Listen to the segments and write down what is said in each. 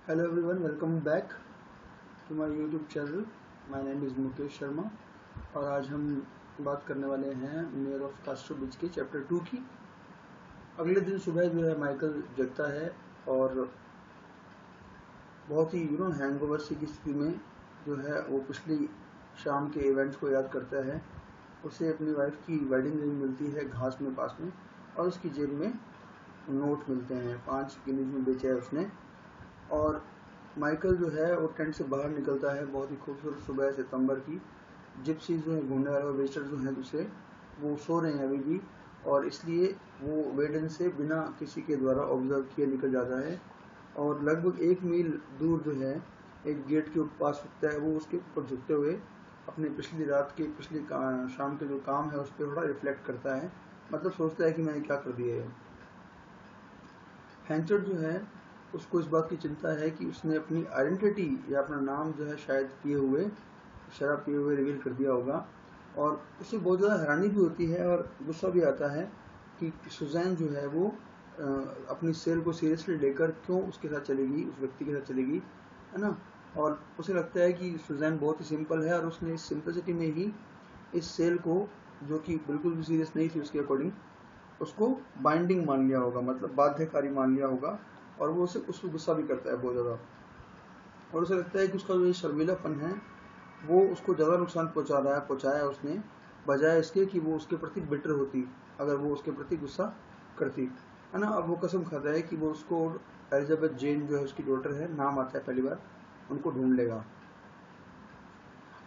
Hello everyone, welcome back to my YouTube channel. My name is Mukesh Sharma और आज हम बात करने वाले हैं मेयर ऑफ कास्ट्रो बीच के चैप्टर 2 की। अगले दिन सुबह जो है माइकल जगता है और बहुत ही हैंगओवर सी की स्थिति में जो है वो पिछली शाम के इवेंट्स को याद करता है। उसे अपनी वाइफ की वेडिंग रिंग मिलती है घास में पास में और उसकी जेब में नोट मिलते हैं। 5 गिनीज में बेचा है उसने। और माइकल जो है वो टेंट से बाहर निकलता है। बहुत ही खूबसूरत सुबह है सितंबर की। जिप्सी जो है घूमने वाले वेस्टर जो हैं दूसरे वो सो रहे हैं अभी भी और इसलिए वो वेडन से बिना किसी के द्वारा ऑब्जर्व किए निकल जाता है और लगभग 1 मील दूर जो है एक गेट के पास रुकता है। वो उसके ऊपर झुकते हुए अपने पिछली शाम के जो काम है उस पर थोड़ा रिफ्लेक्ट करता है। मतलब सोचता है कि मैंने क्या कर दिया है। हैंचर जो है उसको इस बात की चिंता है कि उसने अपनी आइडेंटिटी या अपना नाम जो है शायद शराब पिए हुए रिवील कर दिया होगा और उसे बहुत ज़्यादा हैरानी भी होती है और गुस्सा भी आता है कि सुजैन जो है वो अपनी सेल को सीरियसली लेकर क्यों उसके साथ चलेगी, उस व्यक्ति के साथ चलेगी, है ना। और उसे लगता है कि सुजैन बहुत ही सिंपल है और उसने इस सिंपलिसिटी में ही इस सेल को, जो कि बिल्कुल भी सीरियस नहीं थी उसके अकॉर्डिंग, उसको बाइंडिंग मान लिया होगा, मतलब बाध्यकारी मान लिया होगा। और वो उसको गुस्सा भी करता है बहुत ज़्यादा और उसे लगता है कि उसका जो ये शर्मीलापन है वो उसको ज़्यादा नुकसान पहुँचाया उसने, बजाय इसके कि वो उसके प्रति बिटर होती, अगर वो उसके प्रति गुस्सा करती, है ना। अब वो कसम खाता है कि वो उसको एलिजाबेथ जेन जो है उसकी डॉटर है, नाम आता है पहली बार, उनको ढूंढ लेगा।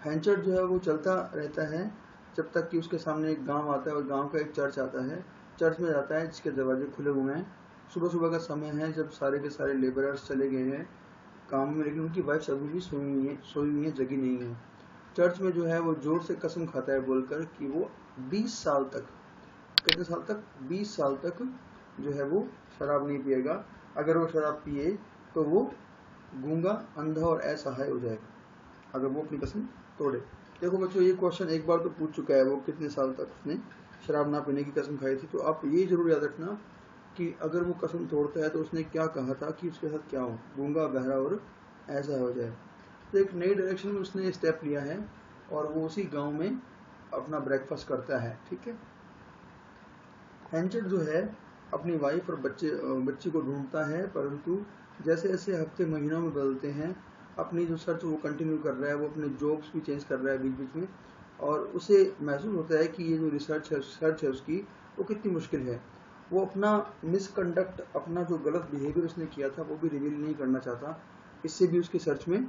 हैंचर जो है वो चलता रहता है जब तक कि उसके सामने एक गांव आता है और गांव का एक चर्च आता है। चर्च में जाता है जिसके दरवाजे खुले हुए हैं। सुबह सुबह का समय है जब सारे के सारे लेबरर्स चले गए हैं काम में, लेकिन उनकी वाइफ अभी भी सोई हुई है, जगी नहीं है। चर्च में जो है वो जोर से कसम खाता है बोलकर कि वो 20 साल तक, कितने साल तक, 20 साल तक जो है वो शराब नहीं पिएगा। अगर वो शराब पिए तो वो गूंगा, अंधा और असहाय हो जाएगा अगर वो अपनी कसम तोड़े। देखो बच्चों, ये क्वेश्चन एक बार तो पूछ चुका है वो कितने साल तक उसने शराब ना पीने की कसम खाई थी। तो आप ये जरूर याद रखना कि अगर वो कसम तोड़ता है तो उसने क्या कहा था कि उसके साथ क्या हो, गूंगा, बहरा और ऐसा हो जाए। तो एक नई डायरेक्शन में उसने स्टेप लिया है और वो उसी गांव में अपना ब्रेकफास्ट करता है। ठीक है। हैंचर जो है अपनी वाइफ और बच्ची को ढूंढता है, परंतु जैसे जैसे हफ्ते महीनों में बदलते हैं अपनी जो सर्च वो कंटिन्यू कर रहा है। वो अपने जॉब्स भी चेंज कर रहा है बीच बीच में और उसे महसूस होता है कि ये जो सर्च है उसकी वो कितनी मुश्किल है। वो अपना मिसकंडक्ट, अपना जो गलत बिहेवियर उसने किया था वो भी रिवील नहीं करना चाहता। इससे भी उसकी सर्च में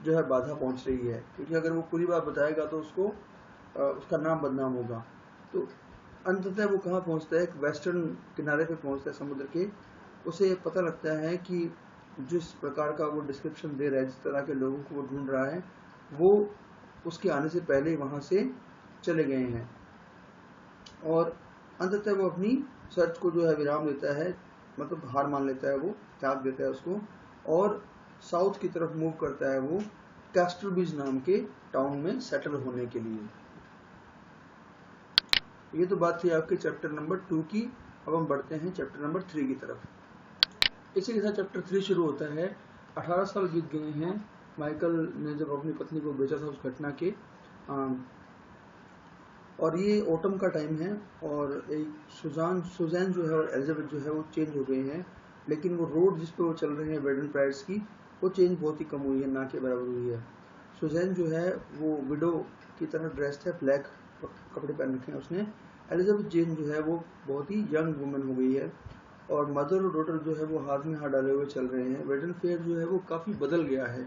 जो है बाधा पहुंच रही है, क्योंकि अगर वो पूरी बात बताएगा तो उसका नाम बदनाम होगा। तो अंततः वो कहाँ पहुंचता है, एक वेस्टर्न किनारे पे पहुंचता है समुद्र के। उसे पता लगता है कि जिस प्रकार का वो डिस्क्रिप्शन दे रहा है, जिस तरह के लोगों को वो ढूंढ रहा है, वो उसके आने से पहले वहां से चले गए हैं। और अंततः वो अपनी सर्च को जो है विराम देता है, मतलब हार मान लेता है, वो त्याग देता है उसको और साउथ की तरफ मूव करता है वो कैस्टरबीज नाम के टाउन में सेटल होने के लिए। ये तो बात थी आपके चैप्टर नंबर 2 की। अब हम बढ़ते हैं चैप्टर नंबर 3 की तरफ। इसी के साथ चैप्टर 3 शुरू होता है। 18 साल बीत गए हैं माइकल ने जब अपनी पत्नी को बेचा था उस घटना के। और ये ऑटम का टाइम है और एक सुजैन जो है और एलिजाबेथ जो है वो चेंज हो गए हैं, लेकिन वो रोड जिस पे वो चल रहे हैं वेडन प्राइड्स की, वो चेंज बहुत ही कम हुई है, ना के बराबर हुई है। सुजैन जो है वो विडो की तरह ड्रेस्ड है, ब्लैक कपड़े पहन रखे हैं उसने। एलिजाबेथ जेन जो है वो बहुत ही यंग वुमेन हो गई है और मदर और डॉटर जो है वो हाथ में हाथ डाले हुए चल रहे हैं। वेडन फेयर जो है वो काफ़ी बदल गया है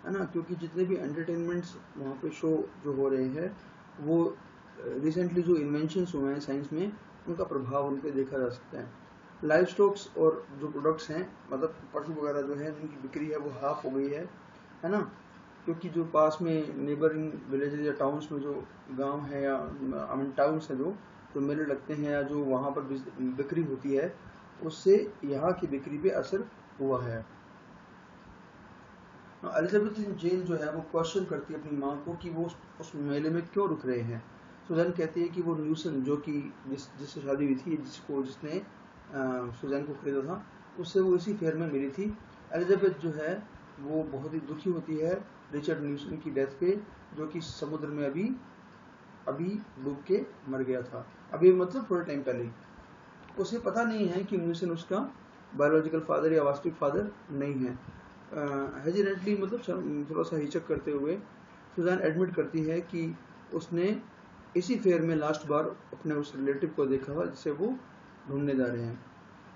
ना, क्योंकि जितने भी एंटरटेनमेंट्स वहाँ पे शो जो हो रहे हैं वो रिसेंटली जो इन्वेंशंस हुए हैं साइंस में, उनका प्रभाव उन पर देखा जा सकता है। लाइफ स्टॉक्स और जो प्रोडक्ट्स हैं, मतलब पशु वगैरह जो है उनकी बिक्री है वो हाफ हो गई है ना, क्योंकि जो पास में नेबरिंग विलेजेस या टाउन्स में जो गांव है या आई मीन टाउन्स हैं जो मेले लगते हैं या जो वहाँ पर बिक्री होती है, उससे यहाँ की बिक्री पे असर हुआ है। एलिजाबेथ जेन जो है वो क्वेश्चन करती है अपनी माँ को कि वो उस मेले में क्यों रुक रहे हैं। सुजैन कहती है कि वो न्यूसन जो कि जिससे शादी हुई थी, जिसने सुजैन को खरीदा था, उससे वो इसी फेयर में मिली थी। एलिजाबेथ जो है वो बहुत ही दुखी होती है रिचर्ड न्यूसन की डेथ पे, जो कि समुद्र में अभी डूब के मर गया था, अभी मतलब थोड़े टाइम पहले। उसे पता नहीं है कि न्यूसन उसका बायोलॉजिकल फादर या वास्तविक फादर नहीं है। हेजिडेंटली मतलब थोड़ा सा हिचक करते हुए सुजान एडमिट करती है कि उसने इसी फेयर में लास्ट बार अपने उस रिलेटिव को देखा हुआ जिसे वो ढूंढने जा रहे हैं।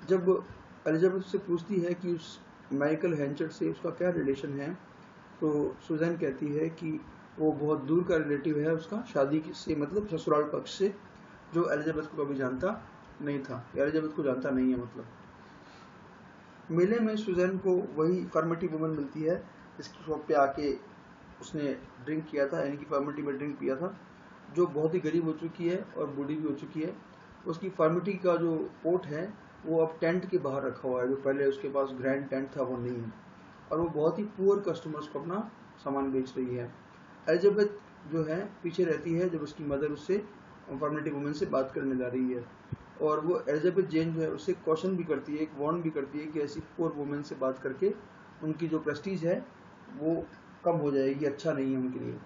जब एलिजाबेथ से पूछती है कि उस माइकल हेंचर्ड से उसका क्या रिलेशन है, तो सुजान कहती है कि वो बहुत दूर का रिलेटिव है उसका, शादी से मतलब ससुराल पक्ष से, जो एलिजाबेथ को कभी जानता नहीं था, एलिजाबेथ को जानता नहीं है। मतलब मेले में सुजैन को वही फॉर्मेटी वुमन मिलती है जिसकी शॉप पे आके उसने ड्रिंक किया था, यानी कि फॉर्मेटी में ड्रिंक पिया था, जो बहुत ही गरीब हो चुकी है और बूढ़ी भी हो चुकी है। उसकी फॉर्मेटी का जो पोर्ट है वो अब टेंट के बाहर रखा हुआ है, जो पहले उसके पास ग्रैंड टेंट था वो नहीं है, और वो बहुत ही पुअर कस्टमर्स को अपना सामान बेच रही है। एलिजाबेथ जो है पीछे रहती है जब उसकी मदर उससे फॉर्मेटी वुमन से बात करने जा रही है, और वो एलिजाबेथ जेन जो है उससे क्वेश्चन भी करती है, एक वार्न भी करती है कि ऐसी पुअर वुमेन से बात करके उनकी जो प्रेस्टीज है वो कम हो जाएगी, अच्छा नहीं है उनके लिए।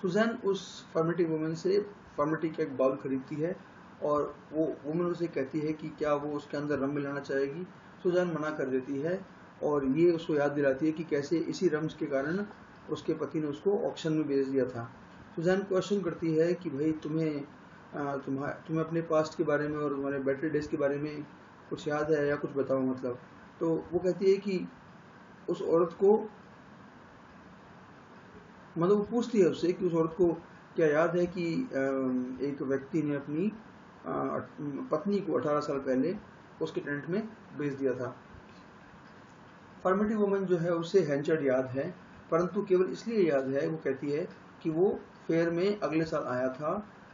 सुजैन उस फॉर्मेटी वुमेन से फॉर्मेटी का एक बाउल खरीदती है, और वो वुमेन उसे कहती है कि क्या वो उसके अंदर रम मिलाना चाहेगी। सुजैन मना कर देती है, और ये उसको याद दिलाती है कि कैसे इसी रम्स के कारण उसके पति ने उसको ऑक्शन में बेच दिया था। सुजैन क्वेश्चन करती है कि भाई तुम्हें अपने पास्ट के बारे में और तुम्हारे बेटर डेज के बारे में कुछ याद है या कुछ बताओ मतलब। तो वो कहती है कि उस औरत को, मतलब वो पूछती है उससे कि उस औरत को क्या याद है कि एक व्यक्ति ने अपनी पत्नी को 18 साल पहले उसके टेंट में बेच दिया था। फॉर्मेटी वुमन जो है उसे हेंचर्ड याद है, परंतु केवल इसलिए याद है, वो कहती है कि वो फेयर में अगले साल आया था,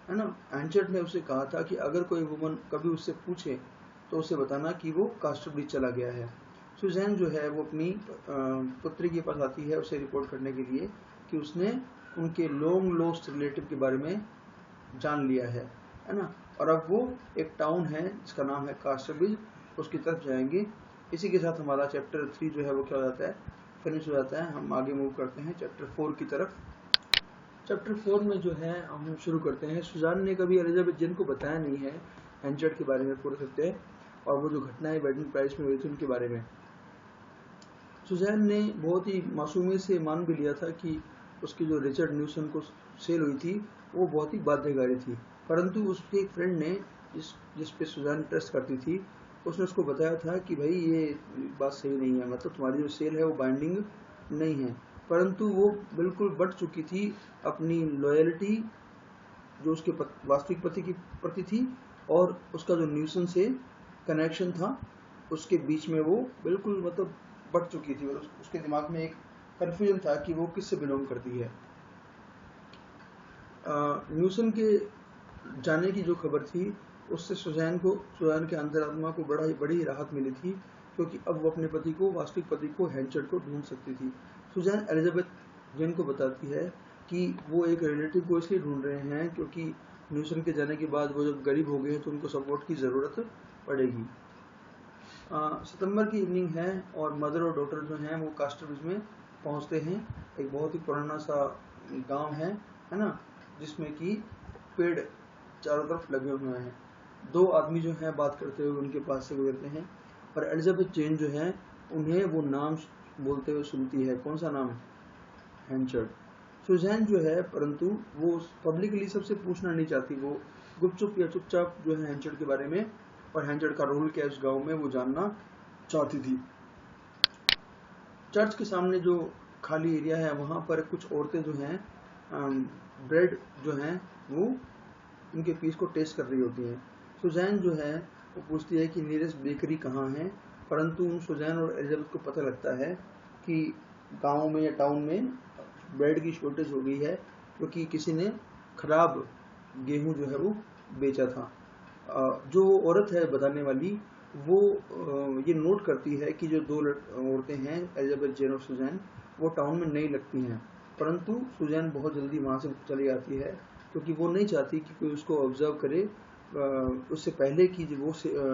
है ना। हेंचर्ड ने उसे कहा था कि अगर कोई वुमन कभी उससे पूछे तो उसे बताना कि वो कास्टरब्रिज चला गया है। सुजैन जो है वो अपनी पुत्री के पास आती है उसे रिपोर्ट करने के लिए कि उसने उनके लॉन्ग लॉस्ट रिलेटिव के बारे में जान लिया है ना, और अब वो एक टाउन है जिसका नाम है कास्टरब्रिज, उसकी तरफ जाएंगे। इसी के साथ हमारा चैप्टर 3 जो है वो क्या हो जाता है, फिनिश हो जाता है। हम आगे मूव करते हैं चैप्टर 4 की तरफ। चैप्टर 4 में जो है हम शुरू करते हैं। सुजान ने कभी एलिजाबेथ जेन को बताया नहीं है हेंचर्ड के बारे में पूरे सत्य, और वो जो घटनाएं वेडिंग प्राइस में हुई थी उनके बारे में। सुजैन ने बहुत ही मासूमियत से मान भी लिया था कि उसकी जो रिचर्ड न्यूसन को सेल हुई थी वो बहुत ही बाध्यकारी थी, परंतु उसके एक फ्रेंड ने जिस पे सुजैन ट्रस्ट करती थी, उसने उसको बताया था कि भाई ये बात सही नहीं है, मतलब तुम्हारी जो सेल है वो बाइंडिंग नहीं है। परंतु वो बिल्कुल बट चुकी थी अपनी लॉयल्टी जो उसके वास्तविक पति की प्रति थी और उसका जो न्यूसन से कनेक्शन था उसके बीच में वो बिल्कुल मतलब बट चुकी थी, और उसके दिमाग में एक कन्फ्यूजन था कि वो किससे बिलोंग करती है। न्यूसन के जाने की जो खबर थी उससे सुजैन के अंतरात्मा को बड़ी राहत मिली थी, क्योंकि अब वो अपने पति को, वास्तविक पति को, हेंचर्ड को ढूंढ सकती थी। सुजैन एलिजाबेथ जेन को बताती है कि वो एक रिलेटिव को इसलिए ढूंढ रहे हैं क्योंकि न्यूसन के जाने के बाद वो जब गरीब हो गए तो उनको सपोर्ट की ज़रूरत पड़ेगी। सितंबर की इवनिंग है और मदर और डॉटर जो हैं वो कास्टरब्रिज में पहुंचते हैं। एक बहुत ही पुराना सा गांव है ना, जिसमें कि पेड़ चारों तरफ लगे हुए हैं। दो आदमी जो हैं बात करते हुए उनके पास से गुजरते हैं, और एलिजाबेथ जेन जो है उन्हें वो नाम बोलते हुए सुनती है। कौन सा नाम? हेंचर्ड। सुजैन जो है परंतु वो पब्लिकली सबसे पूछना नहीं चाहती, वो गुपचुप या चुपचाप जो है हेंचर्ड के बारे में और हेंचर्ड का रोल क्या है उस गांव में वो जानना चाहती थी। चर्च के सामने जो खाली एरिया है वहाँ पर कुछ औरतें जो हैं ब्रेड जो हैं वो उनके पीस को टेस्ट कर रही होती हैं। सुजैन जो है वो पूछती है कि नियरेस्ट बेकरी कहाँ है, परंतु सुजैन और एलिजाबेथ को पता लगता है कि गांव में या टाउन में ब्रेड की शॉर्टेज हो गई है क्योंकि किसी ने खराब गेहूं जो है वो बेचा था। जो औरत है बताने वाली वो ये नोट करती है कि जो दो औरतें हैं एलिजाबेथ जेन और सुजैन वो टाउन में नहीं लगती हैं, परंतु सुजैन बहुत जल्दी वहाँ से चली आती है क्योंकि वो नहीं चाहती कि कोई उसको ऑब्जर्व करे उससे पहले कि वो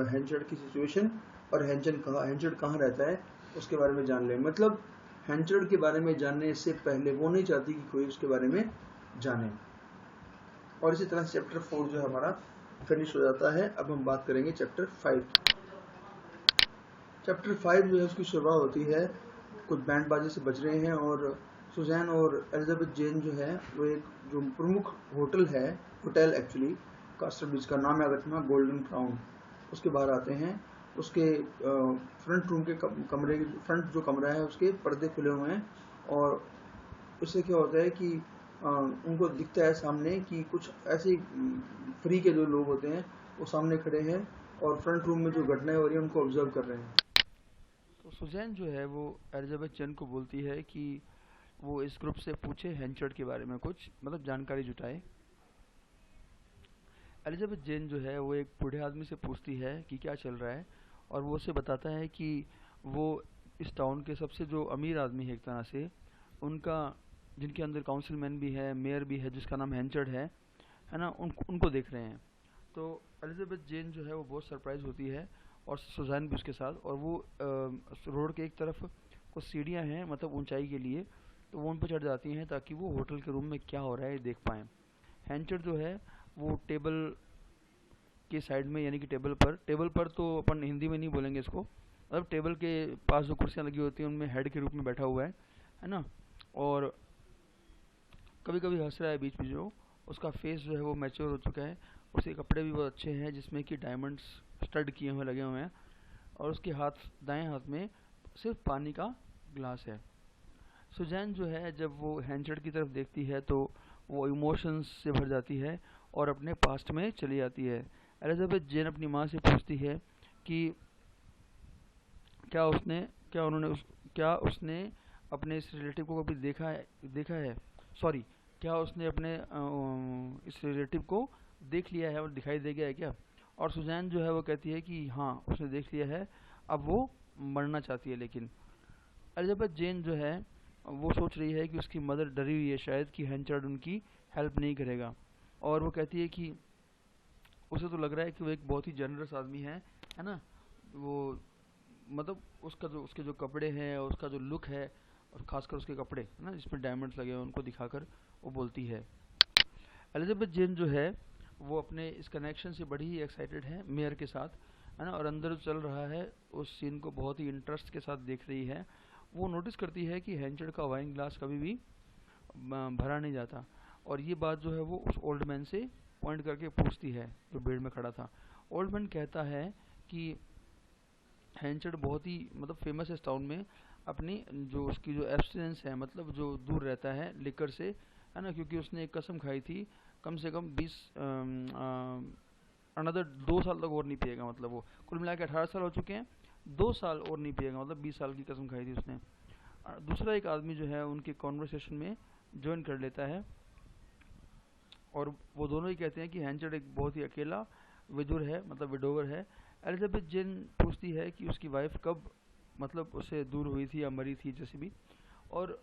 हेंचर्ड की सिचुएशन और हेंचर्ड कहाँ रहता है उसके बारे में जान ले। मतलब हैंचर्ड के बारे में जानने से पहले वो नहीं चाहती कि कोई उसके बारे में जाने। और इसी तरह चैप्टर 4 जो है हमारा फिनिश हो जाता है। अब हम बात करेंगे चैप्टर 5। चैप्टर 5 जो है उसकी शुरुआत होती है, कुछ बैंड बाजी से बज रहे हैं और सुजैन और एलिजाबेथ जेन जो है वो एक जो प्रमुख होटल है, होटल एक्चुअली कास्टर बीच का नाम याद रखना, गोल्डन क्राउन, उसके बाहर आते हैं। उसके फ्रंट रूम के कमरे, फ्रंट जो कमरा है उसके पर्दे खुले हुए हैं और उससे क्या होता है कि उनको दिखता है सामने कि कुछ ऐसे फ्री के जो लोग होते हैं वो सामने खड़े हैं और फ्रंट रूम में जो घटनाएं हो रही हैं उनको ऑब्जर्व कर रहे हैं। तो सुजैन जो है वो एलिजाबेथ जेन को बोलती है कि वो इस ग्रुप से पूछे हैंचर्ड के बारे में कुछ मतलब जानकारी जुटाए। एलिजाबेथ जेन जो है वो एक बूढ़े आदमी से पूछती है कि क्या चल रहा है और वो उसे बताता है कि वो इस टाउन के सबसे जो अमीर आदमी है एक तरह से, उनका जिनके अंदर काउंसिलमैन भी है, मेयर भी है, जिसका नाम हैंचर्ड है ना, उनको देख रहे हैं। तो एलिजाबेथ जेन जो है वो बहुत सरप्राइज होती है और सुजैन भी उसके साथ, और वो रोड के एक तरफ कुछ सीढ़ियाँ हैं मतलब ऊंचाई के लिए, तो वो उन पर चढ़ जाती हैं ताकि वो होटल के रूम में क्या हो रहा है देख पाएँ। हैंचर्ड जो है वो टेबल के साइड में, यानी कि टेबल पर तो अपन हिंदी में नहीं बोलेंगे इसको, मतलब टेबल के पास जो कुर्सियाँ लगी होती हैं उनमें हेड के रूप में बैठा हुआ है ना, और कभी कभी हंस रहा है बीच में। जो उसका फेस जो है वो मैच्योर हो चुका है, उसके कपड़े भी बहुत अच्छे हैं जिसमें कि डायमंड्स स्टड किए हुए लगे हुए हैं, और उसके दाएं हाथ में सिर्फ पानी का ग्लास है। सुजैन जो है जब वो हैंचर्ड की तरफ देखती है तो वो इमोशंस से भर जाती है और अपने पास्ट में चली जाती है। एलिजाबेथ जेन अपनी माँ से पूछती है कि क्या उसने क्या उन्होंने उस क्या उसने अपने इस रिलेटिव को कभी देखा है, सॉरी, क्या उसने अपने इस रिलेटिव को देख लिया है और दिखाई दे गया है क्या। और सुजैन जो है वो कहती है कि हाँ उसने देख लिया है, अब वो मरना चाहती है। लेकिन एलिजाबेथ जेन जो है वो सोच रही है कि उसकी मदर डरी हुई है शायद कि हैंचर्ड उनकी हेल्प नहीं करेगा, और वो कहती है कि उसे तो लग रहा है कि वो एक बहुत ही जनरस आदमी है ना, वो मतलब उसके जो कपड़े हैं और उसका जो लुक है, और खासकर उसके कपड़े है ना जिसमें डायमंड्स लगे हैं उनको दिखाकर वो बोलती है। एलिजाबेथ जेन जो है वो अपने इस कनेक्शन से बड़ी ही एक्साइटेड है मेयर के साथ, है ना, और अंदर जो चल रहा है उस सीन को बहुत ही इंटरेस्ट के साथ देख रही है। वो नोटिस करती है कि हैंचर्ड का वाइन ग्लास कभी भी भरा नहीं जाता, और ये बात जो है वो उस ओल्ड मैन से पॉइंट करके पूछती है जो भीड़ में खड़ा था। ओल्ड मैन कहता है कि हैंचर्ड बहुत ही मतलब फेमस है इस टाउन में अपनी जो उसकी जो एब्सटिनेंस है, मतलब जो दूर रहता है लिकर से, है ना, क्योंकि उसने एक कसम खाई थी कम से कम 20 अनदर 2 साल तक और नहीं पिएगा, मतलब वो कुल मिला के 18 साल हो चुके हैं, 2 साल और नहीं पिएगा, मतलब 20 साल की कसम खाई थी उसने। दूसरा एक आदमी जो है उनके कॉन्वर्सेशन में ज्वाइन कर लेता है, और वो दोनों ही कहते हैं कि हैंचर्ड एक बहुत ही अकेला विधुर है, मतलब विडोवर है। एलिजाबेथ जेन पूछती है कि उसकी वाइफ कब मतलब उससे दूर हुई थी या मरी थी जैसे भी, और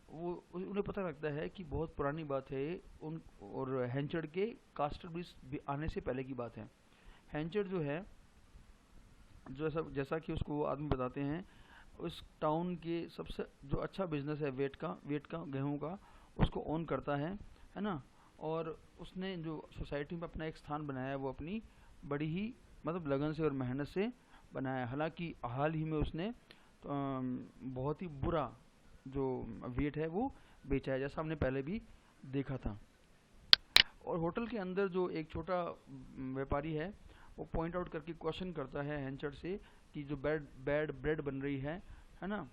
वो उन्हें पता लगता है कि बहुत पुरानी बात है उन और हैंचर्ड के कास्टर ब्रीज आने से पहले की बात है। हैंचर्ड जो है जो जैसा कि उसको वो आदमी बताते हैं, उस टाउन के सबसे जो अच्छा बिजनेस है वेट का गेहूं का, उसको ओन करता है ना, और उसने जो सोसाइटी में अपना एक स्थान बनाया है वो अपनी बड़ी ही मतलब लगन से और मेहनत से बनाया है। हालांकि हाल ही में उसने बहुत ही बुरा जो वेट है वो बेचा है, जैसा हमने पहले भी देखा था। और होटल के अंदर जो एक छोटा व्यापारी है वो पॉइंट आउट करके क्वेश्चन करता है हैंचर्ड से कि जो बैड ब्रेड बन रही है ना,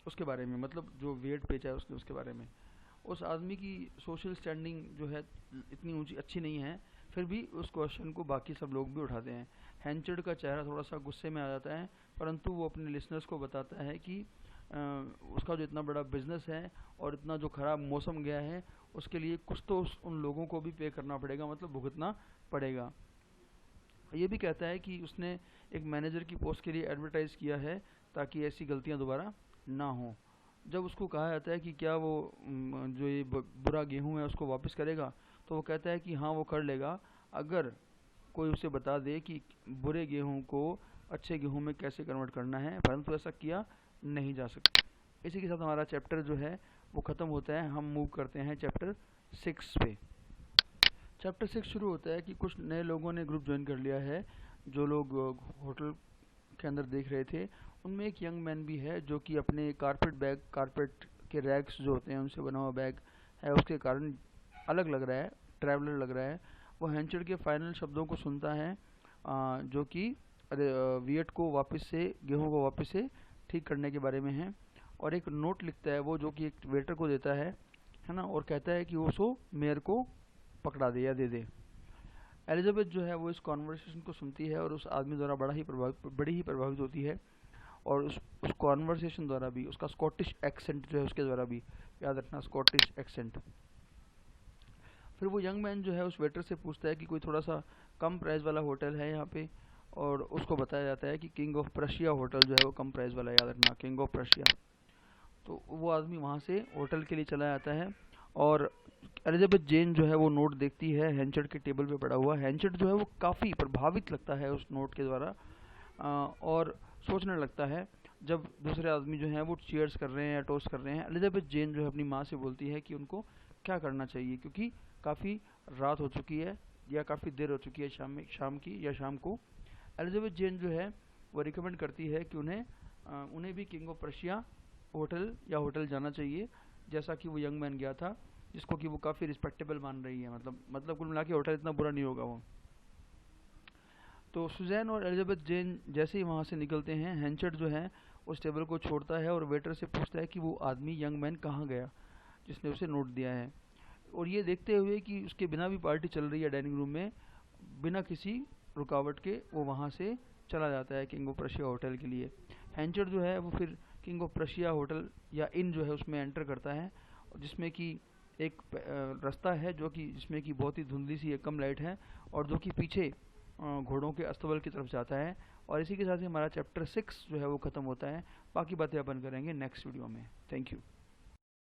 उसके बारे में, मतलब जो वेट बेचा है उसने उसके बारे में। उस आदमी की सोशल स्टैंडिंग जो है इतनी ऊंची अच्छी नहीं है, फिर भी उस क्वेश्चन को बाकी सब लोग भी उठाते हैं। हैंचर्ड का चेहरा थोड़ा सा गुस्से में आ जाता है, परंतु वो अपने लिसनर्स को बताता है कि उसका जो इतना बड़ा बिजनेस है और इतना जो खराब मौसम गया है उसके लिए कुछ तो उन लोगों को भी पे करना पड़ेगा, मतलब भुगतना पड़ेगा। ये भी कहता है कि उसने एक मैनेजर की पोस्ट के लिए एडवर्टाइज़ किया है ताकि ऐसी गलतियां दोबारा ना हो। जब उसको कहा जाता है कि क्या वो जो ये बुरा गेहूं है उसको वापस करेगा, तो वो कहता है कि हाँ वो कर लेगा अगर कोई उसे बता दे कि बुरे गेहूं को अच्छे गेहूं में कैसे कन्वर्ट करना है, परंतु ऐसा किया नहीं जा सकते। इसी के साथ हमारा चैप्टर जो है वो ख़त्म होता है। हम मूव करते हैं चैप्टर 6 पे। चैप्टर 6 शुरू होता है कि कुछ नए लोगों ने ग्रुप ज्वाइन कर लिया है। जो लोग होटल के अंदर देख रहे थे, उनमें एक यंग मैन भी है जो कि अपने कारपेट के रैक्स जो होते हैं उनसे बना हुआ बैग है, उसके कारण अलग लग रहा है, ट्रैवलर लग रहा है। वो हैंचर्ड के फाइनल शब्दों को सुनता है, जो कि वियट को गेहूं को वापस से ठीक करने के बारे में है। और एक नोट लिखता है वो, जो कि एक वेटर को देता है ना, और कहता है कि वो उसको मेयर को पकड़ा दे या दे दे। एलिजाबेथ जो है वो इस कॉन्वर्सेशन को सुनती है और उस आदमी द्वारा बड़ी ही प्रभावित होती है। और उस कॉन्वर्सेशन द्वारा भी उसका स्कॉटिश एक्सेंट जो है उसके द्वारा भी, याद रखना स्कॉटिश एक्सेंट। फिर वो यंग मैन जो है उस वेटर से पूछता है कि कोई थोड़ा सा कम प्राइस वाला होटल है यहाँ पे, और उसको बताया जाता है कि किंग ऑफ प्रशिया होटल जो है वो कम प्राइस वाला, याद रखना किंग ऑफ प्रशिया। तो वो आदमी वहाँ से होटल के लिए चला जाता है। और एलिजाबेथ जेन जो है वो नोट देखती है हैंचर्ड के टेबल पे पड़ा हुआ। हैंचर्ड जो है वो काफ़ी प्रभावित लगता है उस नोट के द्वारा, और सोचने लगता है। जब दूसरे आदमी जो हैं वो चीयर्स कर रहे हैं या टोस्ट कर रहे हैं, एलिजाबेथ जेन जो है अपनी माँ से बोलती है कि उनको क्या करना चाहिए, क्योंकि काफ़ी रात हो चुकी है या काफ़ी देर हो चुकी है शाम को। एलिजाबेथ जेन जो है वो रिकमेंड करती है कि उन्हें भी किंग ऑफ प्रशिया होटल जाना चाहिए, जैसा कि वो यंग मैन गया था, जिसको कि वो काफ़ी रिस्पेक्टेबल मान रही है। मतलब कुल मिला के होटल इतना बुरा नहीं होगा वो। तो सुजैन और एलिजाबेथ जेन जैसे ही वहाँ से निकलते हैं, हैंचर्ड जो है उस टेबल को छोड़ता है और वेटर से पूछता है कि वो आदमी यंग मैन कहाँ गया जिसने उसे नोट दिया है। और ये देखते हुए कि उसके बिना भी पार्टी चल रही है डाइनिंग रूम में, बिना किसी रुकावट के वो वहाँ से चला जाता है किंग ऑफ प्रशिया होटल के लिए। हैंचर्ड जो है वो फिर किंग ऑफ प्रशिया होटल या इन जो है उसमें एंटर करता है, जिसमें कि एक रास्ता है जो कि जिसमें कि बहुत ही धुंधली सी कम लाइट है, और जो कि पीछे घोड़ों के अस्तबल की तरफ जाता है। और इसी के साथ ही हमारा चैप्टर 6 जो है वो ख़त्म होता है। बाकी बातें अपन करेंगे नेक्स्ट वीडियो में। Thank you.